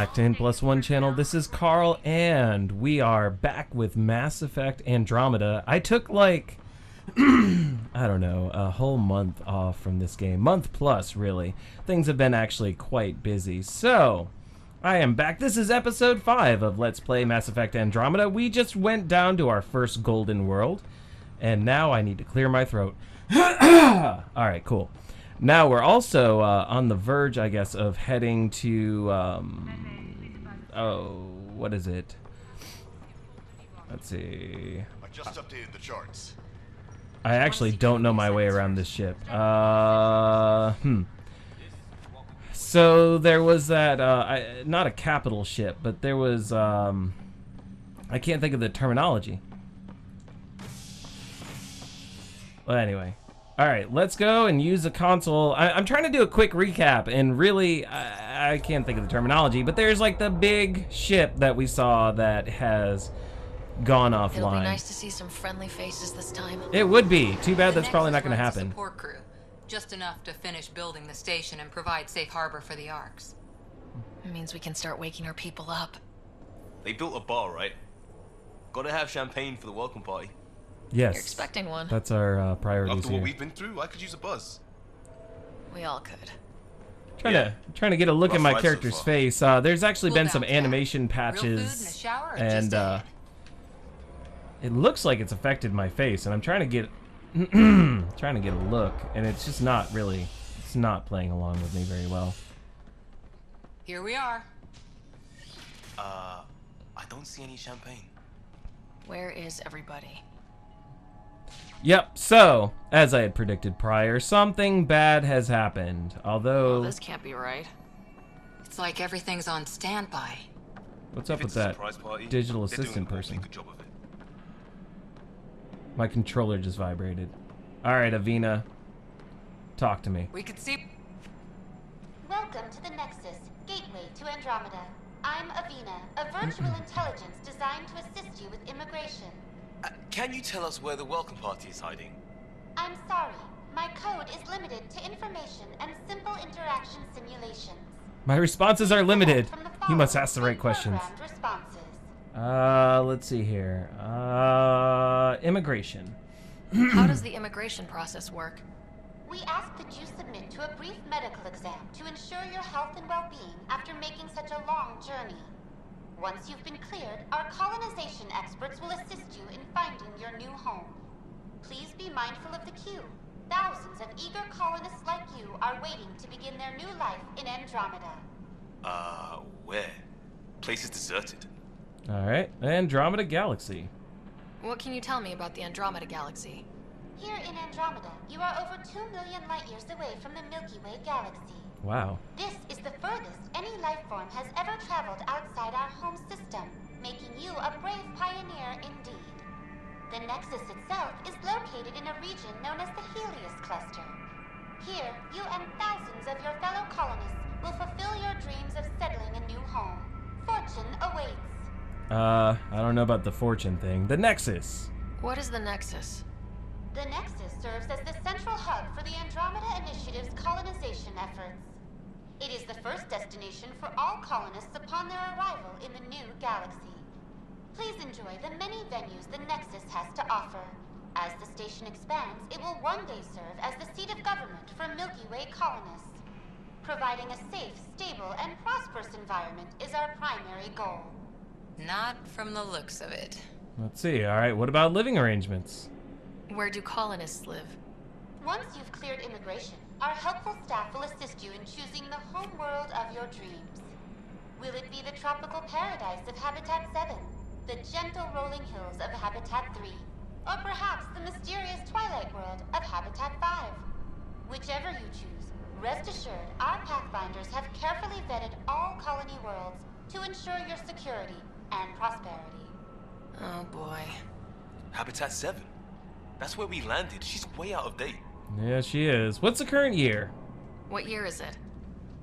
back to N+1 channel. This is Carl, and we are back with Mass Effect Andromeda. I took like, I don't know, a whole month off from this game. Month plus, really. Things have been actually quite busy. So, I am back. This is episode 5 of Let's Play Mass Effect Andromeda. We just went down to our first golden world, and now I need to clear my throat. Alright, cool. Now we're also on the verge, I guess, of heading to, oh, what is it? Let's see. I just updated the charts. I actually don't know my way around this ship. So there was that, not a capital ship, but there was, I can't think of the terminology. Well, anyway. Alright, let's go and use the console. I'm trying to do a quick recap, and really, I can't think of the terminology, but there's like the big ship that we saw that has gone offline. It'll be nice to see some friendly faces this time. It would be. Too bad that's probably not going to happen. Support crew, just enough to finish building the station and provide safe harbor for the ARCs. It means we can start waking our people up. They built a bar, right? Gotta have champagne for the welcome party. Yes. You're expecting one. That's our priorities After here. what we've been through, I could use a buzz. We all could. Trying to get a look at my character's face. There's actually been some animation Real food and a patches, shower, or and just a it looks like it's affected my face, and I'm trying to get trying to get a look, and it's just not really. It's not playing along with me very well. Here we are. I don't see any champagne. Where is everybody? Yep, so, as I had predicted prior, something bad has happened. Although... Oh, this can't be right. It's like everything's on standby. What's up If with it's a that surprise party, digital they're doing assistant an awfully person? good job of it. My controller just vibrated. Alright, Avina. Talk to me. We could see. Welcome to the Nexus, gateway to Andromeda. I'm Avina, a virtual intelligence designed to assist you with immigration. Can you tell us where the welcome party is hiding? I'm sorry, my code is limited to information and simple interaction simulations. My responses are limited. From the You must ask the right following questions. pre-programmed responses. Let's see here. Immigration. How does the immigration process work? We ask that you submit to a brief medical exam to ensure your health and well-being after making such a long journey. Once you've been cleared, our colonization experts will assist you in finding your new home. Please be mindful of the queue. Thousands of eager colonists like you are waiting to begin their new life in Andromeda. Where? Place is deserted. Alright, Andromeda Galaxy. What can you tell me about the Andromeda Galaxy? Here in Andromeda, you are over 2 million light years away from the Milky Way galaxy. Wow. This is the furthest any life form has ever traveled outside our home system, making you a brave pioneer indeed. The Nexus itself is located in a region known as the Helios Cluster. Here, you and thousands of your fellow colonists will fulfill your dreams of settling a new home. Fortune awaits. I don't know about the fortune thing. The Nexus. What is the Nexus? The Nexus serves as the central hub for the Andromeda Initiative's colonization efforts. It is the first destination for all colonists upon their arrival in the new galaxy. Please enjoy the many venues the Nexus has to offer. As the station expands, it will one day serve as the seat of government for Milky Way colonists. Providing a safe, stable, and prosperous environment is our primary goal. Not from the looks of it. Let's see. Alright, what about living arrangements? Where do colonists live? Once you've cleared immigration, our helpful staff will assist you in choosing the home world of your dreams. Will it be the tropical paradise of Habitat 7, the gentle rolling hills of Habitat 3, or perhaps the mysterious twilight world of Habitat 5? Whichever you choose, rest assured our Pathfinders have carefully vetted all colony worlds to ensure your security and prosperity. Oh boy. Habitat 7. That's where we landed. She's way out of date. Yeah, she is. What's the current year? What year is it?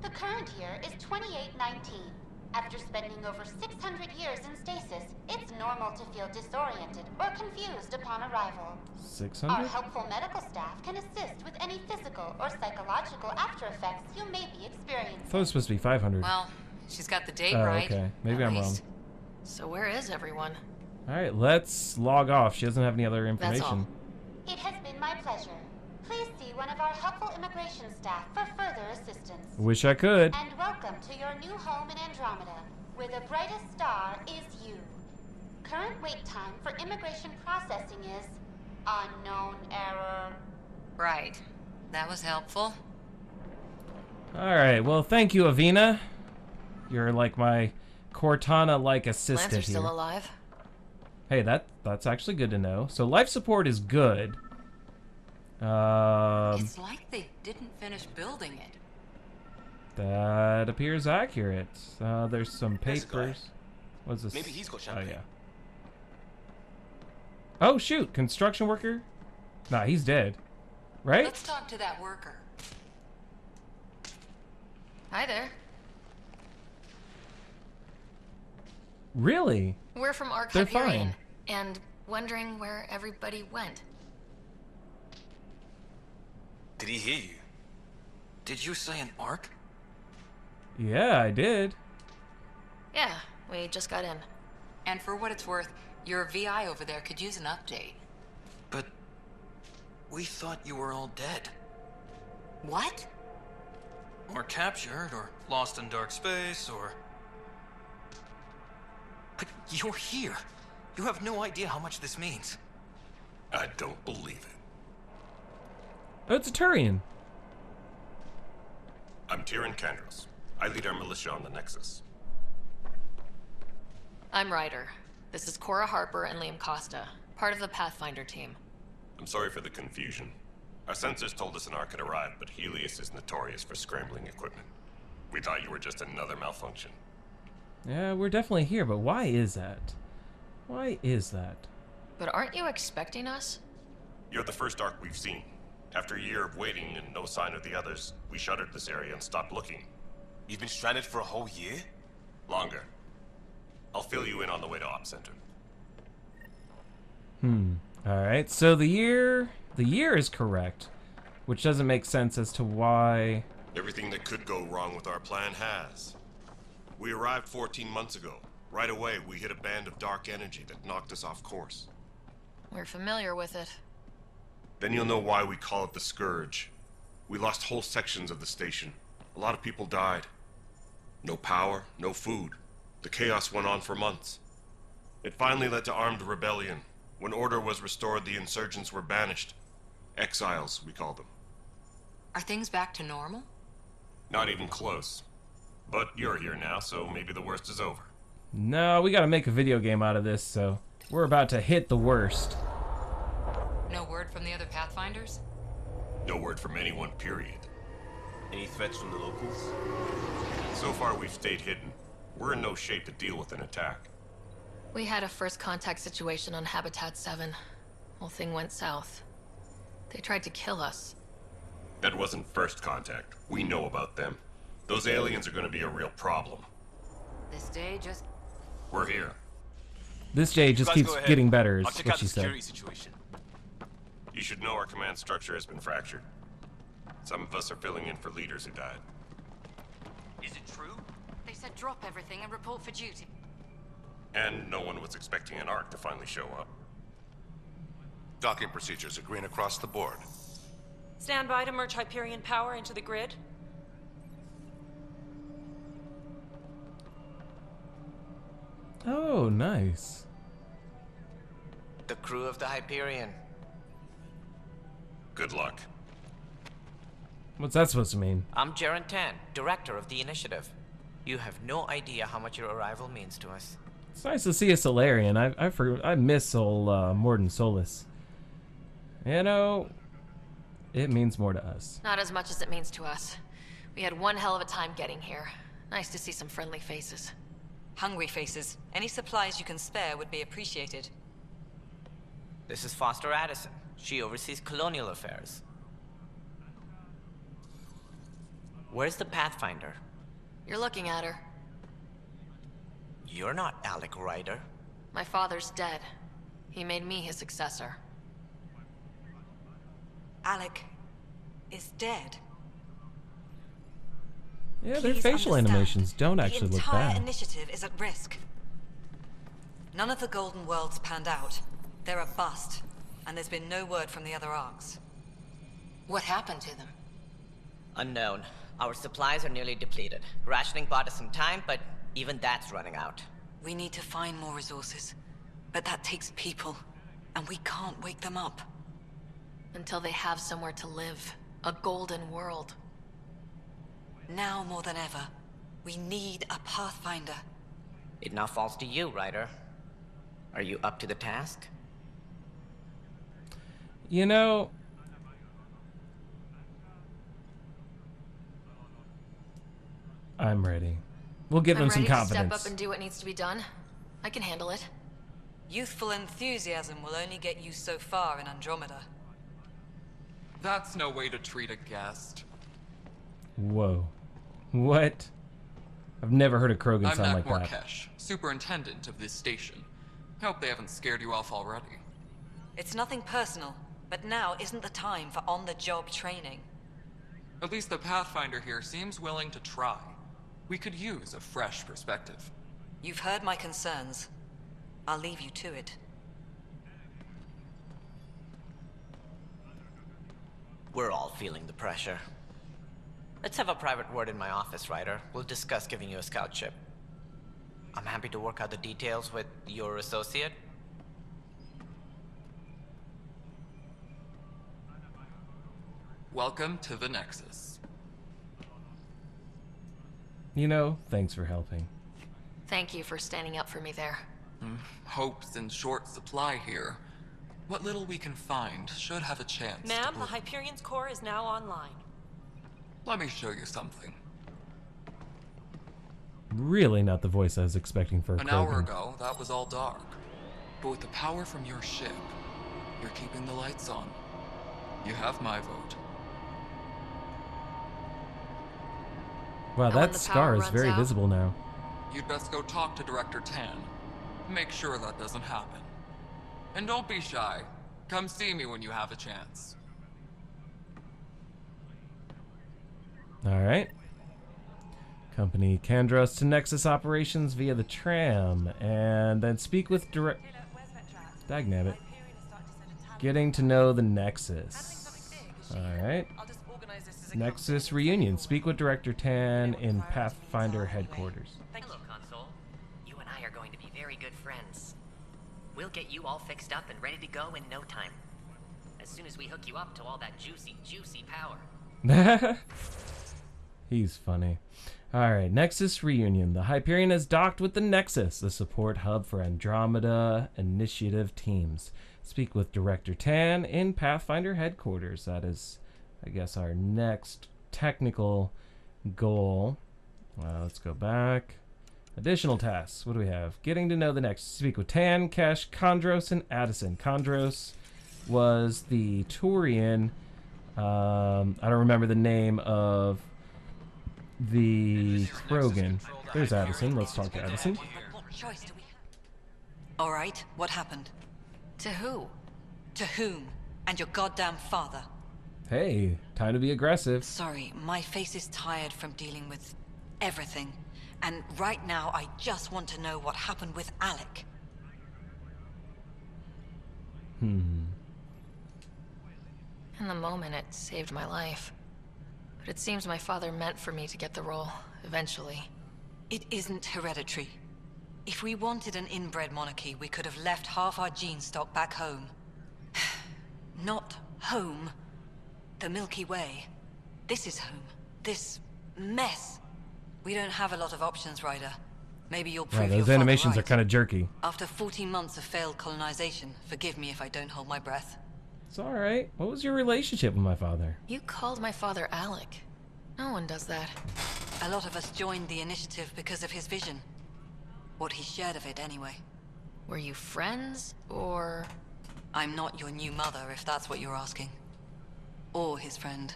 The current year is 2819. After spending over 600 years in stasis, it's normal to feel disoriented or confused upon arrival. 600? Our helpful medical staff can assist with any physical or psychological after effects you may be experiencing. I thought it was supposed to be 500. Well, She's got the date Oh, right. okay. Maybe at I'm least. So where is everyone? wrong. All right, let's log off. She doesn't have any other That's all. information. It has been my pleasure. Please see one of our helpful immigration staff for further assistance. Wish I could. And welcome to your new home in Andromeda, where the brightest star is you. Current wait time for immigration processing is unknown error. Right. That was helpful. All right. Well, thank you, Avina. You're like my Cortana-like assistant Lancer's here. still alive. Hey, that's actually good to know. So life support is good. It's like they didn't finish building it. That appears accurate. There's some There's a guy. papers. What's this? Maybe he's got Oh champagne. yeah. Oh shoot! Construction worker? Nah, he's dead. Right? Let's talk to that worker. Hi there. Really? We're from Arc They're Hyperion, fine. and wondering where everybody went. Did he hear you? Did you say an arc? Yeah, I did. Yeah, we just got in. And for what it's worth, your VI over there could use an update. But we thought you were all dead. What? Or captured, or lost in dark space, or... But you're here. You have no idea how much this means. I don't believe it. Oh, it's a Turian. I'm Tyrion Kandros. I lead our militia on the Nexus. I'm Ryder. This is Cora Harper and Liam Costa, part of the Pathfinder team. I'm sorry for the confusion. Our sensors told us an arc had arrived, but Helios is notorious for scrambling equipment. We thought you were just another malfunction. Yeah, we're definitely here, but why is that? Why is that? But aren't you expecting us? You're the first arc we've seen. After a year of waiting and no sign of the others, we shuttered this area and stopped looking. You've been stranded for a whole year? Longer. I'll fill you in on the way to Op Center. Alright, so the year is correct, which doesn't make sense as to why... Everything that could go wrong with our plan has. We arrived 14 months ago. Right away, we hit a band of dark energy that knocked us off course. We're familiar with it. Then you'll know why we call it the Scourge. We lost whole sections of the station. A lot of people died. No power, no food. The chaos went on for months. It finally led to armed rebellion. When order was restored, the insurgents were banished. Exiles, we call them. Are things back to normal? Not even close. But you're here now, so maybe the worst is over. No, we gotta make a video game out of this, so we're about to hit the worst. No word from the other Pathfinders? No word from anyone, period. Any threats from the locals? So far, we've stayed hidden. We're in no shape to deal with an attack. We had a first contact situation on Habitat 7. Whole thing went south. They tried to kill us. That wasn't first contact. We know about them. Those aliens are gonna be a real problem. This day just... We're here. This day just You guys keeps go ahead. getting better, is I'll check what out she the said. security situation. You should know our command structure has been fractured. Some of us are filling in for leaders who died. Is it true? They said drop everything and report for duty. And no one was expecting an arc to finally show up. Docking procedures are green across the board. Stand by to merge Hyperion power into the grid. Oh, nice. The crew of the Hyperion. Good luck. What's that supposed to mean? I'm Jaren Tan, director of the initiative. You have no idea how much your arrival means to us. It's nice to see a Solarian. I miss old Morden Solus. You know, it means more to us. Not as much as it means to us. We had one hell of a time getting here. Nice to see some friendly faces. Hungry faces. Any supplies you can spare would be appreciated. This is Foster Addison. She oversees colonial affairs. Where's the Pathfinder? You're looking at her. You're not Alec Ryder. My father's dead. He made me his successor. Alec is dead. Yeah, their Please facial understand, animations don't actually look The entire bad. initiative is at risk. None of the Golden Worlds panned out. They're a bust, and there's been no word from the other arcs. What happened to them? Unknown. Our supplies are nearly depleted. Rationing bought us some time, but even that's running out. We need to find more resources, but that takes people, and we can't wake them up. Until they have somewhere to live. A golden world. Now more than ever, we need a Pathfinder. It now falls to you, Ryder. Are you up to the task? You know, I'm ready. We'll give them some I'm ready to confidence. step up and do what needs to be done. I can handle it. Youthful enthusiasm will only get you so far in Andromeda. That's no way to treat a guest. Whoa. What? I've never heard a Krogan I'm sound Mac like that. Morkesh, superintendent of this station. Hope they haven't scared you off already. It's nothing personal, but now isn't the time for on-the-job training. At least the Pathfinder here seems willing to try. We could use a fresh perspective. You've heard my concerns. I'll leave you to it. We're all feeling the pressure. Let's have a private word in my office, Ryder. We'll discuss giving you a scout ship. I'm happy to work out the details with your associate. Welcome to the Nexus. You know, thanks for helping. Thank you for standing up for me there. Hope's in short supply here. What little we can find should have a chance. Ma'am, the Hyperion's core is now online. Let me show you something. Really not the voice I was expecting for a An hour Krogan. ago, that was all dark. But with the power from your ship, you're keeping the lights on. You have my vote. Wow, And when that the scar power is runs very out? visible now. You'd best go talk to Director Tan. Make sure that doesn't happen. And don't be shy. Come see me when you have a chance. Alright. Company Kandros to Nexus operations via the tram. And then speak with direct... Dagnabbit. Getting to know the Nexus. Alright. Nexus reunion. Speak with Director Tan in Pathfinder headquarters. Hello, Console. You and I are going to be very good friends. We'll get you all fixed up and ready to go in no time. As soon as we hook you up to all that juicy, juicy power. He's funny. Alright, Nexus reunion. The Hyperion has docked with the Nexus, the support hub for Andromeda initiative teams. Speak with Director Tan in Pathfinder headquarters. That is, I guess, our next technical goal. Let's go back. Additional tasks. What do we have? Getting to know the Nexus. Speak with Tan, Kesh, Kandros, and Addison. Kandros was the Turian. I don't remember the name of the Krogan. There's Addison. Let's talk to Addison. What choice do we have? All right, what happened? To who? To whom? And your goddamn father. Hey, time to be aggressive. Sorry, my face is tired from dealing with everything. And right now, I just want to know what happened with Alec. In the moment, it saved my life. But it seems my father meant for me to get the role, eventually. It isn't hereditary. If we wanted an inbred monarchy, we could have left half our gene stock back home. Not home. The Milky Way. This is home. This mess. We don't have a lot of options, Ryder. Maybe you'll prove Yeah, your those father animations right. are kind of jerky. After 14 months of failed colonization, forgive me if I don't hold my breath. It's alright. What was your relationship with my father? You called my father Alec. No one does that. A lot of us joined the initiative because of his vision. What he shared of it, anyway. Were you friends, or...? I'm not your new mother, if that's what you're asking. Or his friend.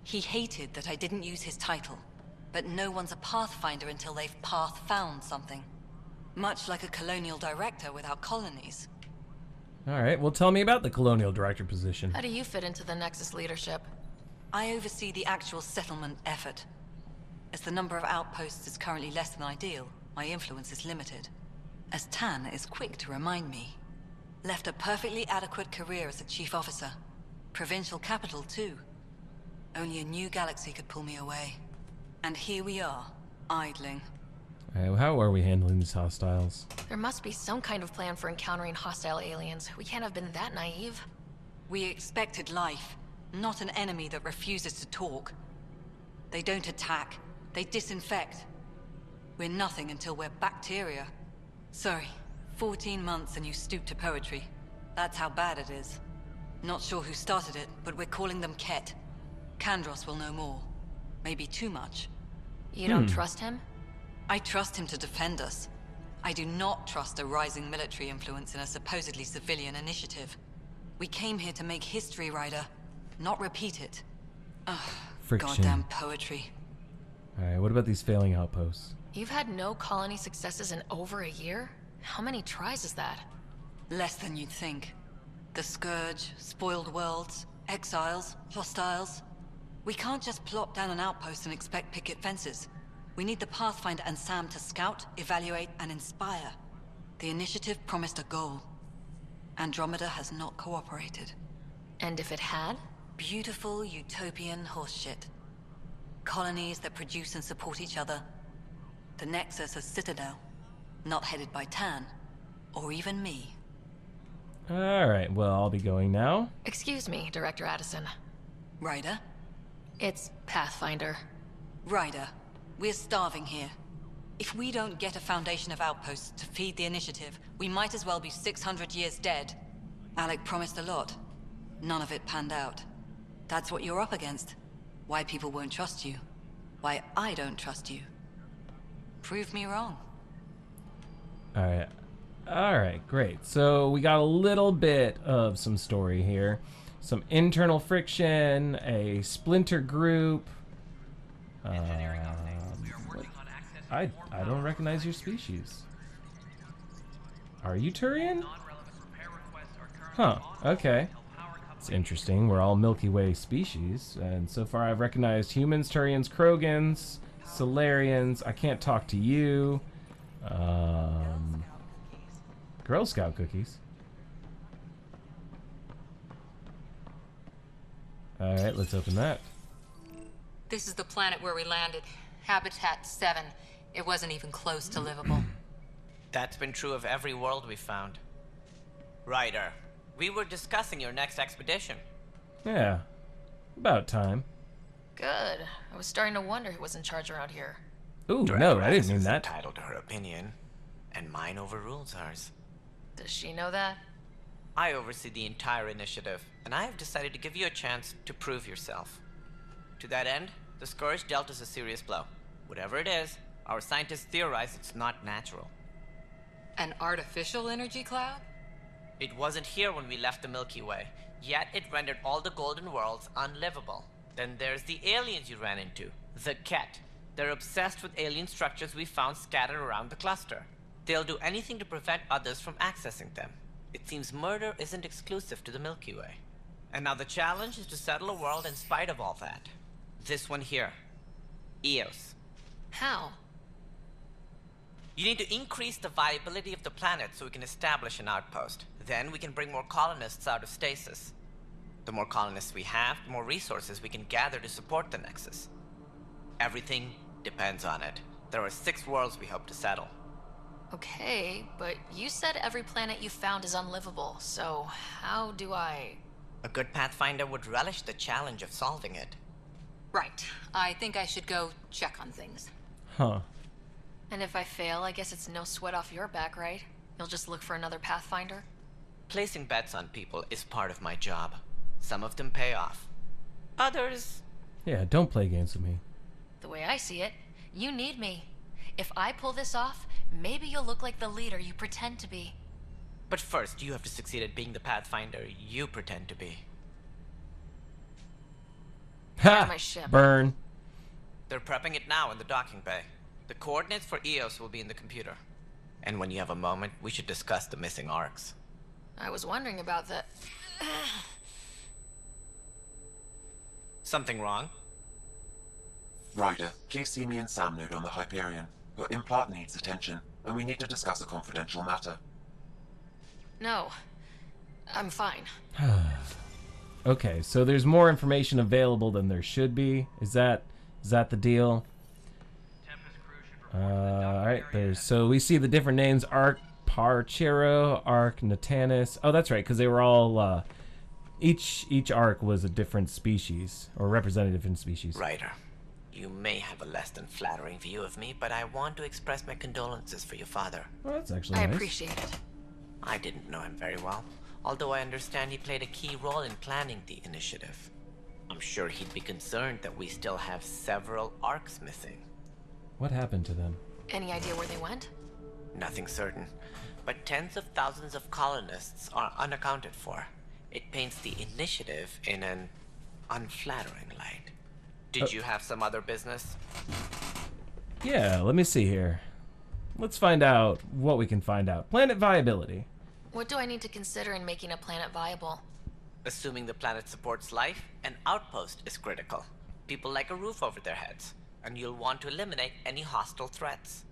He hated that I didn't use his title. But no one's a Pathfinder until they've path-found something. Much like a colonial director without colonies. Alright, well tell me about the colonial director position. How do you fit into the Nexus leadership? I oversee the actual settlement effort. As the number of outposts is currently less than ideal, my influence is limited. As Tan is quick to remind me. Left a perfectly adequate career as a chief officer. Provincial capital, too. Only a new galaxy could pull me away. And here we are, idling. Alright, well, how are we handling these hostiles? There must be some kind of plan for encountering hostile aliens. We can't have been that naive. We expected life, not an enemy that refuses to talk. They don't attack, they disinfect. We're nothing until we're bacteria. Sorry, 14 months and you stoop to poetry. That's how bad it is. Not sure who started it, but we're calling them Ket. Kandros will know more. Maybe too much. You don't trust him? I trust him to defend us. I do not trust a rising military influence in a supposedly civilian initiative. We came here to make history, Ryder, not repeat it. Ugh, Friction. goddamn poetry. Alright, what about these failing outposts? You've had no colony successes in over a year? How many tries is that? Less than you'd think. The Scourge, spoiled worlds, exiles, hostiles. We can't just plop down an outpost and expect picket fences. We need the Pathfinder and Sam to scout, evaluate, and inspire. The initiative promised a goal. Andromeda has not cooperated. And if it had? Beautiful utopian horseshit. Colonies that produce and support each other. The Nexus a citadel. Not headed by Tan. Or even me. Alright, well, I'll be going now. Excuse me, Director Addison. Ryder? It's Pathfinder. Ryder, we're starving here. If we don't get a foundation of outposts to feed the initiative, we might as well be 600 years dead. Alec promised a lot. None of it panned out. That's what you're up against. Why people won't trust you. Why I don't trust you. Prove me wrong. Alright. Alright, great. So we got a little bit of some story here. Some internal friction, a splinter group. I don't recognize your species. Are you Turian? Huh, okay. It's interesting. We're all Milky Way species, and so far I've recognized humans, Turians, Krogans, Solarians. I can't talk to you. Girl Scout cookies. Alright, let's open that. This is the planet where we landed. Habitat 7. It wasn't even close to livable. That's been true of every world we found. Ryder, we were discussing your next expedition. Yeah, about time. Good. I was starting to wonder who was in charge around here. Ooh, no, I didn't mean that. Entitled to her opinion, and mine overrules hers. Does she know that? I oversee the entire initiative, and I have decided to give you a chance to prove yourself. To that end, the Scourge dealt us a serious blow. Whatever it is, our scientists theorize it's not natural. An artificial energy cloud? It wasn't here when we left the Milky Way, yet it rendered all the golden worlds unlivable. Then there's the aliens you ran into, the Ket. They're obsessed with alien structures we found scattered around the cluster. They'll do anything to prevent others from accessing them. It seems murder isn't exclusive to the Milky Way. And now the challenge is to settle a world in spite of all that. This one here. Eos. How? You need to increase the viability of the planet so we can establish an outpost. Then we can bring more colonists out of stasis. The more colonists we have, the more resources we can gather to support the Nexus. Everything depends on it. There are 6 worlds we hope to settle. Okay, but you said every planet you found is unlivable, so how do I... A good Pathfinder would relish the challenge of solving it. Right. I think I should go check on things. Huh. And if I fail, I guess it's no sweat off your back, right? You'll just look for another Pathfinder? Placing bets on people is part of my job. Some of them pay off. Others... Yeah, don't play games with me. The way I see it, you need me. If I pull this off, maybe you'll look like the leader you pretend to be. But first, you have to succeed at being the Pathfinder you pretend to be. Ha! My ship. Burn. They're prepping it now in the docking bay. The coordinates for Eos will be in the computer. And when you have a moment, we should discuss the missing arcs. I was wondering about that. Something wrong? Ryder, please see me and Sam Node on the Hyperion. Your implant needs attention, and we need to discuss a confidential matter. No. I'm fine. Okay, so there's more information available than there should be. Is that the deal? Alright, so we see the different names: Arc Parchero, Arc Natanus. Oh, that's right, because they were all each arc was a different species, or represented a different species. Ryder, you may have a less than flattering view of me, but I want to express my condolences for your father. Well, that's actually I nice. appreciate it. I didn't know him very well, although I understand he played a key role in planning the initiative. I'm sure he'd be concerned that we still have several arcs missing. What happened to them? Any idea where they went? Nothing certain, but tens of thousands of colonists are unaccounted for. It paints the initiative in an unflattering light. Did you have some other business? Yeah, let me see here. Let's find out what we can find out. Planet viability. What do I need to consider in making a planet viable? Assuming the planet supports life, an outpost is critical. People like a roof over their heads, and you'll want to eliminate any hostile threats.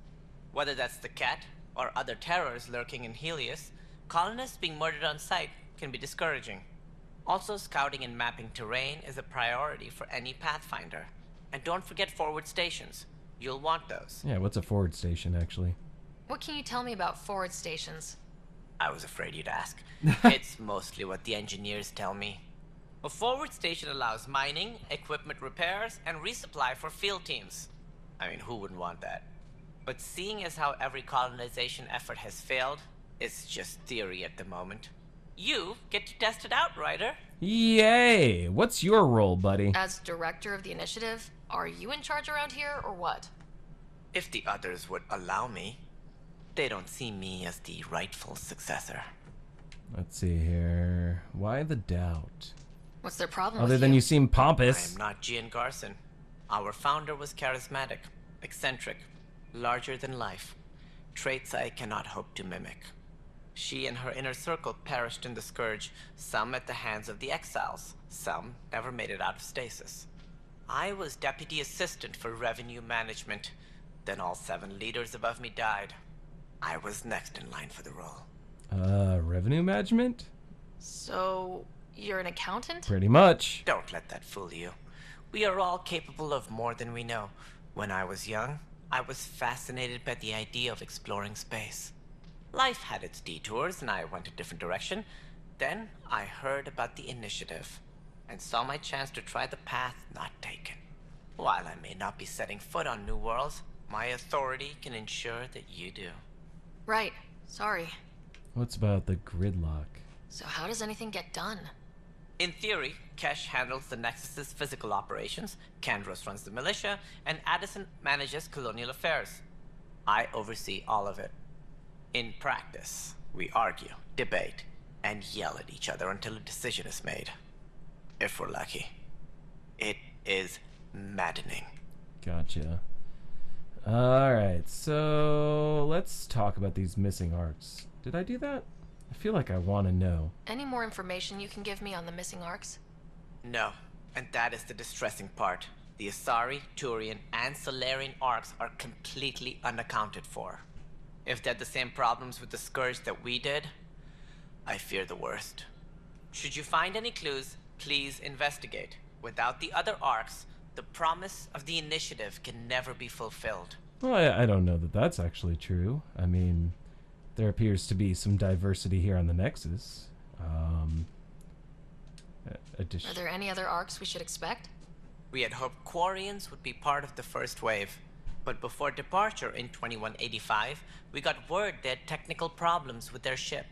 Whether that's the cat or other terrors lurking in Helios, colonists being murdered on sight can be discouraging. Also, scouting and mapping terrain is a priority for any Pathfinder. And don't forget forward stations. You'll want those. Yeah, what's a forward station, actually? What can you tell me about forward stations? I was afraid you'd ask. It's mostly what the engineers tell me. A forward station allows mining, equipment repairs, and resupply for field teams. I mean, who wouldn't want that? But seeing as how every colonization effort has failed, it's just theory at the moment. You get to test it out, Ryder. Yay! What's your role, buddy? As director of the initiative, are you in charge around here, or what? If the others would allow me. They don't see me as the rightful successor. Let's see here. Why the doubt? What's their problem Other with than you seem pompous. I am not Gian Garson. Our founder was charismatic, eccentric, larger than life. Traits I cannot hope to mimic. She and her inner circle perished in the Scourge, some at the hands of the Exiles, some never made it out of stasis. I was deputy assistant for revenue management. Then all 7 leaders above me died. I was next in line for the role. Revenue management? So, you're an accountant? Pretty much. Don't let that fool you. We are all capable of more than we know. When I was young, I was fascinated by the idea of exploring space. Life had its detours, and I went a different direction. Then I heard about the initiative, and saw my chance to try the path not taken. While I may not be setting foot on New Worlds, my authority can ensure that you do. Right. Sorry. What's about the gridlock? So how does anything get done? In theory, Kesh handles the Nexus's physical operations, Kandros runs the militia, and Addison manages colonial affairs. I oversee all of it. In practice, we argue, debate, and yell at each other until a decision is made. If we're lucky. It is maddening. Gotcha. Alright, so let's talk about these missing arcs. Did I do that? I feel like I want to know. Any more information you can give me on the missing arcs? No, and that is the distressing part. The Asari, Turian, and Solarian arcs are completely unaccounted for. If they had the same problems with the Scourge that we did, I fear the worst. Should you find any clues, please investigate. Without the other arcs, the promise of the initiative can never be fulfilled. Well, I don't know that that's actually true. I mean, there appears to be some diversity here on the Nexus. Are there any other arcs we should expect? We had hoped Quarians would be part of the first wave. But before departure in 2185, we got word they had technical problems with their ship.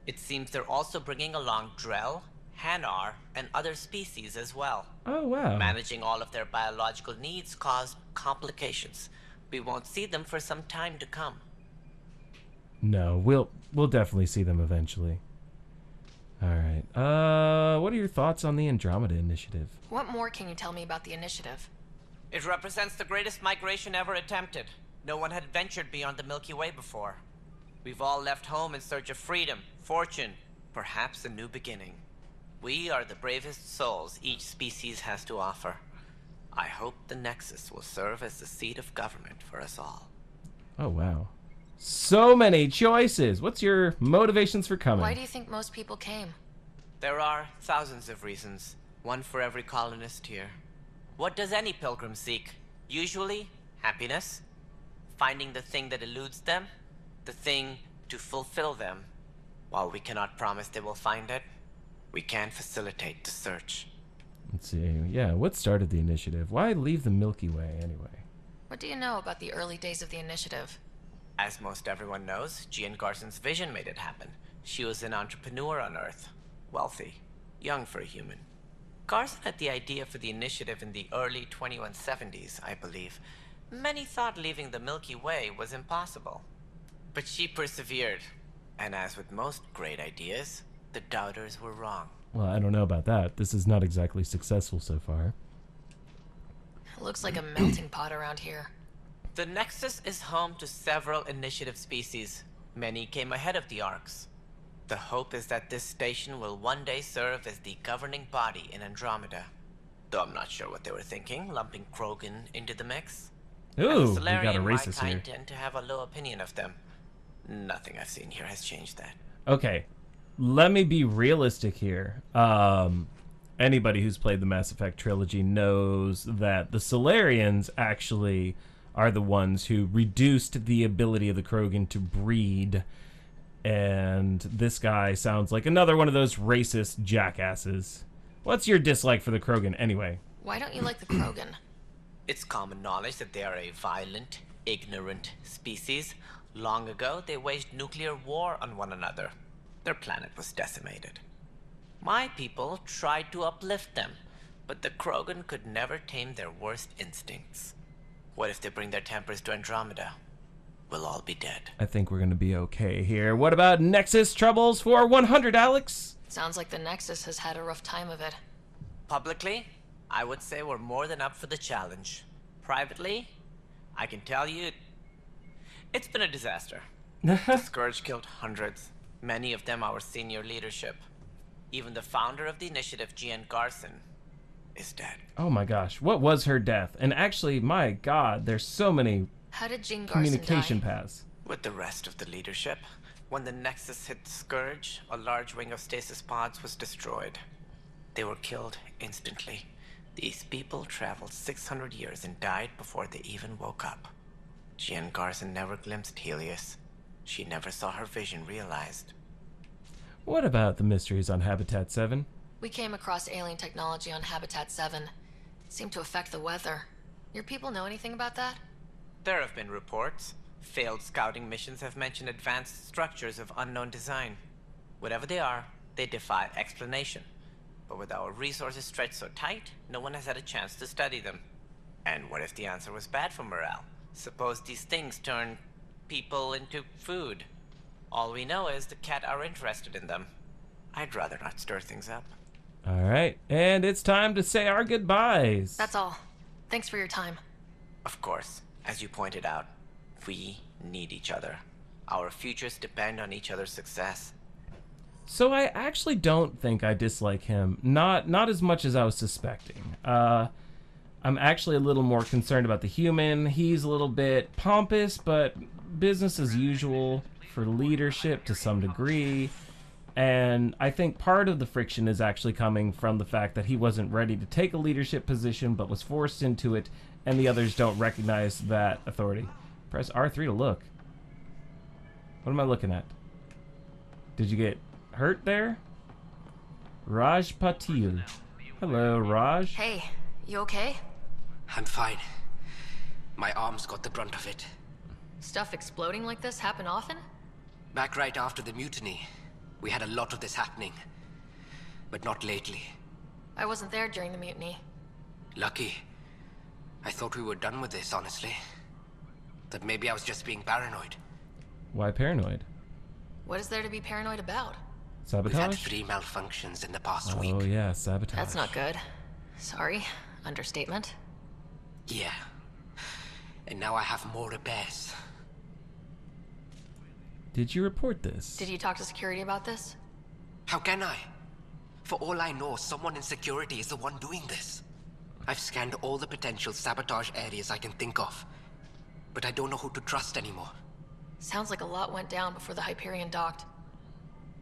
It seems they're also bringing along Drell, Hanar, and other species as well. Oh, wow. Managing all of their biological needs caused complications. We won't see them for some time to come. No, we'll definitely see them eventually. Alright. What are your thoughts on the Andromeda initiative? What more can you tell me about the initiative? It represents the greatest migration ever attempted. No one had ventured beyond the Milky Way before. We've all left home in search of freedom, fortune, perhaps a new beginning. We are the bravest souls each species has to offer. I hope the Nexus will serve as the seat of government for us all. Oh, wow. So many choices. What's your motivations for coming? Why do you think most people came? There are thousands of reasons, one for every colonist here. What does any pilgrim seek? Usually, happiness. Finding the thing that eludes them, the thing to fulfill them. While we cannot promise they will find it, we can facilitate the search. Let's see. Yeah, what started the initiative? Why leave the Milky Way anyway? What do you know about the early days of the initiative? As most everyone knows, Jean Garson's vision made it happen. She was an entrepreneur on Earth. Wealthy. Young for a human. Garson had the idea for the initiative in the early 2170s, I believe. Many thought leaving the Milky Way was impossible. But she persevered. And as with most great ideas, the doubters were wrong. Well, I don't know about that. This is not exactly successful so far. It looks like a melting pot around here. The Nexus is home to several initiative species. Many came ahead of the Arks. The hope is that this station will one day serve as the governing body in Andromeda. Though I'm not sure what they were thinking, lumping Krogan into the mix. Ooh, we got a Solarian, my racist kind here. tend to have a low opinion of them. Nothing I've seen here has changed that. Okay, let me be realistic here. Anybody who's played the Mass Effect trilogy knows that the Solarians actually are the ones who reduced the ability of the Krogan to breed. And this guy sounds like another one of those racist jackasses. What's your dislike for the Krogan anyway? Why don't you like the Krogan? It's common knowledge that they are a violent, ignorant species. Long ago, they waged nuclear war on one another. Their planet was decimated. My people tried to uplift them, but the Krogan could never tame their worst instincts. What if they bring their tempers to Andromeda? We'll all be dead. I think we're going to be okay here. What about Nexus troubles for 100, Alex? Sounds like the Nexus has had a rough time of it. Publicly, I would say we're more than up for the challenge. Privately, I can tell you, it's been a disaster. The Scourge killed hundreds, many of them our senior leadership. Even the founder of the initiative, Jean Garson, is dead. Oh my gosh, what was her death? And actually, my god, there's so many How did Jean Garson communication die? paths. With the rest of the leadership, when the Nexus hit the Scourge, a large wing of stasis pods was destroyed. They were killed instantly. These people traveled 600 years and died before they even woke up. Jean Garson never glimpsed Helios. She never saw her vision realized. What about the mysteries on Habitat 7? We came across alien technology on Habitat 7. It seemed to affect the weather. Your people know anything about that? There have been reports. Failed scouting missions have mentioned advanced structures of unknown design. Whatever they are, they defy explanation. But with our resources stretched so tight, no one has had a chance to study them. And what if the answer was bad for morale? Suppose these things turn people into food. All we know is the Cat are interested in them. I'd rather not stir things up. All right, and it's time to say our goodbyes. That's all. Thanks for your time. Of course, as you pointed out, we need each other. Our futures depend on each other's success. So I actually don't think I dislike him. Not as much as I was suspecting. I'm actually a little more concerned about the human. He's a little bit pompous, but business as usual for leadership to some degree. And I think part of the friction is actually coming from the fact that he wasn't ready to take a leadership position, but was forced into it, and the others don't recognize that authority. Press R3 to look. What am I looking at? Did you get hurt there? Raj Patil. Hello, Raj. Hey, you okay? I'm fine. My arms got the brunt of it. Stuff exploding like this happen often? Back right after the mutiny, we had a lot of this happening. But not lately. I wasn't there during the mutiny. Lucky. I thought we were done with this, honestly. That maybe I was just being paranoid. Why paranoid? What is there to be paranoid about? Sabotage? We've had 3 malfunctions in the past week. Oh yeah, sabotage. That's not good. Sorry. Understatement. Yeah. And now I have more repairs. Did you report this? Did you talk to security about this? How can I? For all I know, someone in security is the one doing this. I've scanned all the potential sabotage areas I can think of, but I don't know who to trust anymore. Sounds like a lot went down before the Hyperion docked.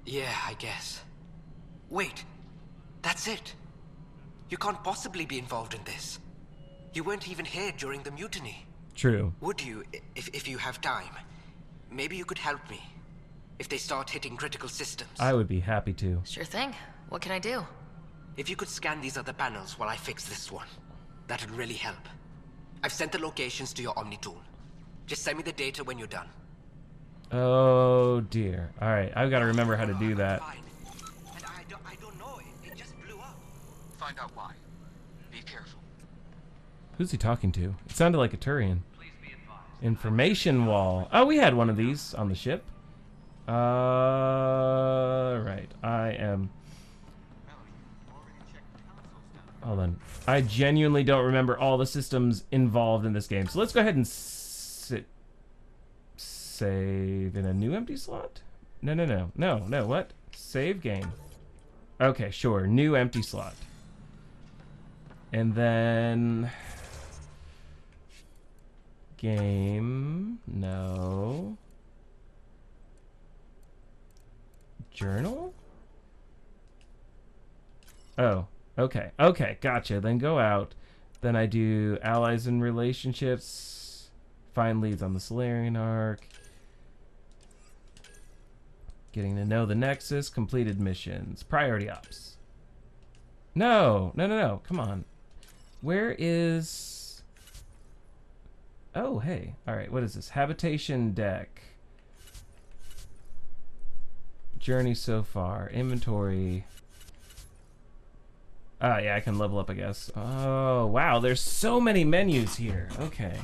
Yeah, I guess. Wait, that's it. You can't possibly be involved in this. You weren't even here during the mutiny. True. Would you, if you have time? Maybe you could help me. If they start hitting critical systems. I would be happy to. Sure thing. What can I do? If you could scan these other panels while I fix this one, that'd really help. I've sent the locations to your Omni tool. Just send me the data when you're done. Oh dear. Alright, I've got to remember how to do that. And I don't know, it just blew up. Find out why. Be careful. Who's he talking to? It sounded like a Turian. Information wall. Oh, we had one of these on the ship. Right. I am... Hold on. I genuinely don't remember all the systems involved in this game. So let's go ahead and save in a new empty slot? No, what? Save game. Okay, sure. New empty slot. And then... Game. No. Journal? Oh, okay. Okay, gotcha. Then go out. Then I do allies and relationships. Find leads on the Solarian arc. Getting to know the Nexus. Completed missions. Priority ops. No. Come on. Where is... Oh, hey. Alright, what is this? Habitation deck. Journey so far. Inventory. Yeah, I can level up, I guess. Oh, wow. There's so many menus here. Okay.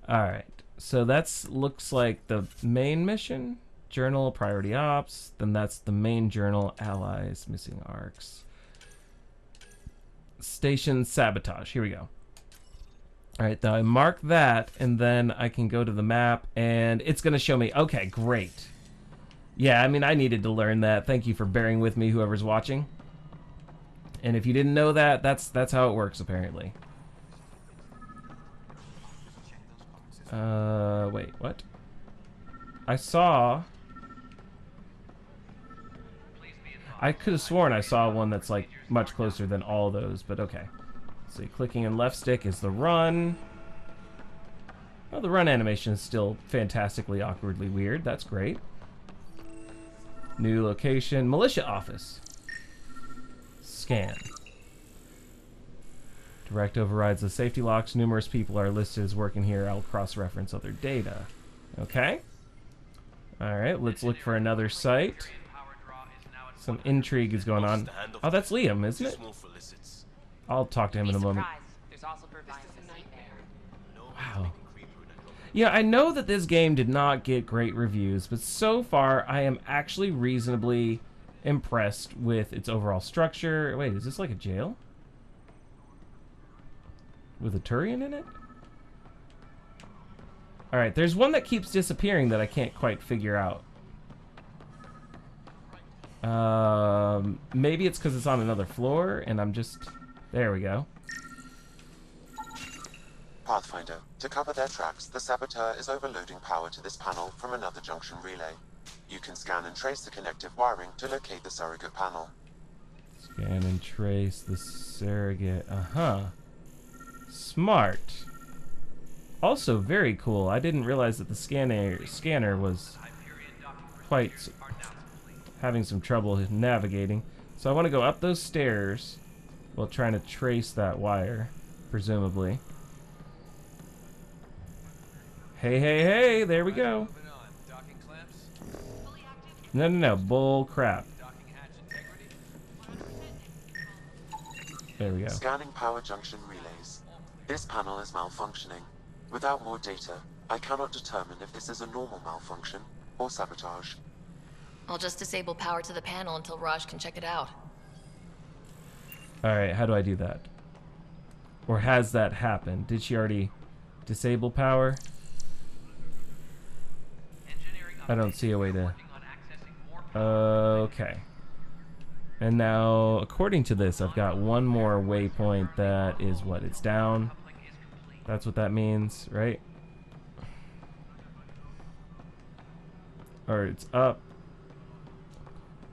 Alright. So that's looks like the main mission. Journal, priority ops. Then that's the main journal. Allies, missing arcs. Station sabotage. Here we go. Alright, now I mark that, and then I can go to the map, and it's going to show me... Okay, great. Yeah, I mean, I needed to learn that. Thank you for bearing with me, whoever's watching. And if you didn't know that, that's how it works, apparently. Wait, what? I saw... I could have sworn I saw one that's, like, much closer than all those, but okay. See, clicking and left stick is the run. Well, the run animation is still fantastically awkwardly weird. That's great. New location. Militia office. Scan. Direct overrides the safety locks. Numerous people are listed as working here. I'll cross-reference other data. Okay. Alright, let's look for another site. Some intrigue is going on. Oh, that's Liam, isn't it? I'll talk to him in a moment. Wow. Yeah, I know that this game did not get great reviews, but so far I am actually reasonably impressed with its overall structure. Wait, is this like a jail? With a Turian in it? Alright, there's one that keeps disappearing that I can't quite figure out. Maybe it's because it's on another floor and I'm just... There we go. Pathfinder, to cover their tracks, the saboteur is overloading power to this panel from another junction relay. You can scan and trace the connective wiring to locate the surrogate panel. Scan and trace the surrogate. Smart. Also very cool. I didn't realize that the scanner was quite having some trouble navigating. So I want to go up those stairs while trying to trace that wire, presumably. Hey, there we go. No, bull crap. There we go. Scanning power junction relays. This panel is malfunctioning. Without more data, I cannot determine if this is a normal malfunction or sabotage. I'll just disable power to the panel until Raj can check it out. Alright, how do I do that? Or has that happened? Did she already disable power? I don't see a way to... Okay. And now, according to this, I've got one more waypoint that is what? It's down. That's what that means, right? Or it's up.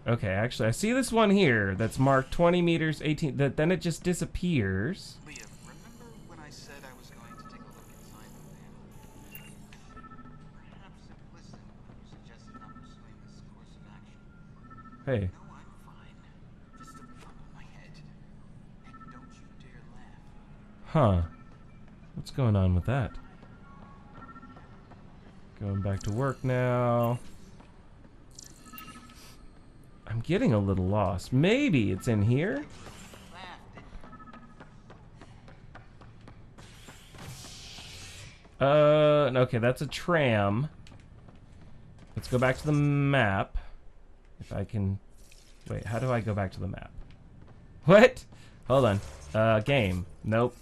Okay, actually, I see this one here that's marked 20 meters, 18. Then it just disappears. Leah, remember when I said I was going to take a look inside the panel? Perhaps implicit when you suggested not pursuing this course of action. Hey. No, I'm fine. Just a bump on my head. And don't you dare laugh. Huh. What's going on with that? Going back to work now. I'm getting a little lost. Maybe it's in here? Okay, that's a tram. Let's go back to the map. If I can... Wait, how do I go back to the map? What? Hold on. Game. Nope.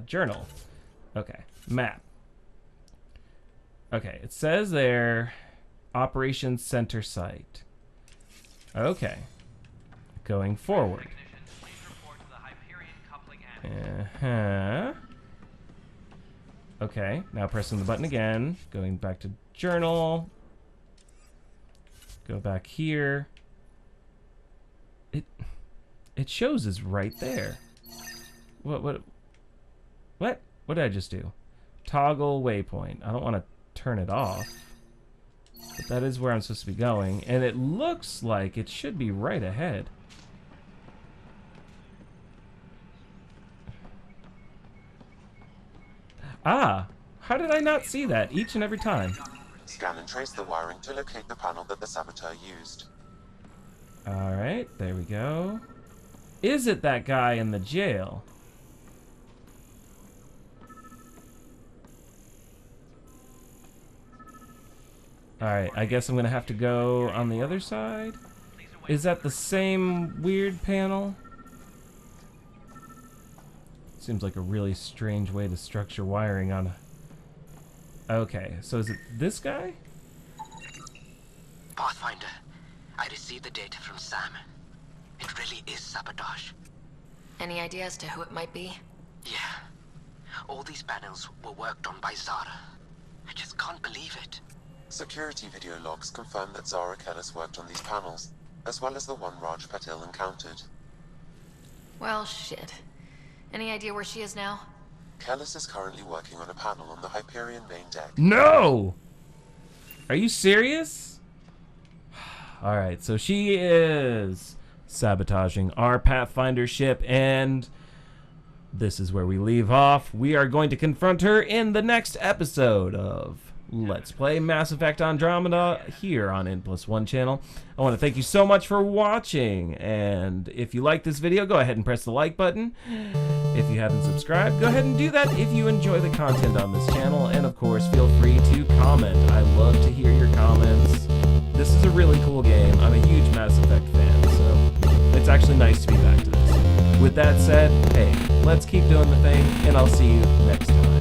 Journal. Okay. Map. Okay, it says there... Operations Center Site. Okay. Going forward. Okay, now pressing the button again. Going back to journal. Go back here. It shows is right there. What did I just do? Toggle waypoint. I don't want to turn it off. But that is where I'm supposed to be going, and it looks like it should be right ahead. Ah! How did I not see that each and every time? Scan and trace the wiring to locate the panel that the saboteur used. Alright, there we go. Is it that guy in the jail? Alright, I guess I'm gonna have to go on the other side. Is that the same weird panel? Seems like a really strange way to structure wiring on a... Okay, so is it this guy? Pathfinder, I received the data from Sam. It really is sabotage. Any idea as to who it might be? Yeah. All these panels were worked on by Zara. I just can't believe it. Security video logs confirm that Zara Kellis worked on these panels, as well as the one Raj Patil encountered. Well, shit. Any idea where she is now? Kellis is currently working on a panel on the Hyperion main deck. No! Are you serious? Alright, so she is sabotaging our Pathfinder ship, and this is where we leave off. We are going to confront her in the next episode of Let's Play Mass Effect Andromeda here on intplusone channel. I want to thank you so much for watching, and if you like this video, go ahead and press the like button. If you haven't subscribed, go ahead and do that if you enjoy the content on this channel, and of course, feel free to comment. I love to hear your comments. This is a really cool game. I'm a huge Mass Effect fan, so it's actually nice to be back to this. With that said, hey, let's keep doing the thing, and I'll see you next time.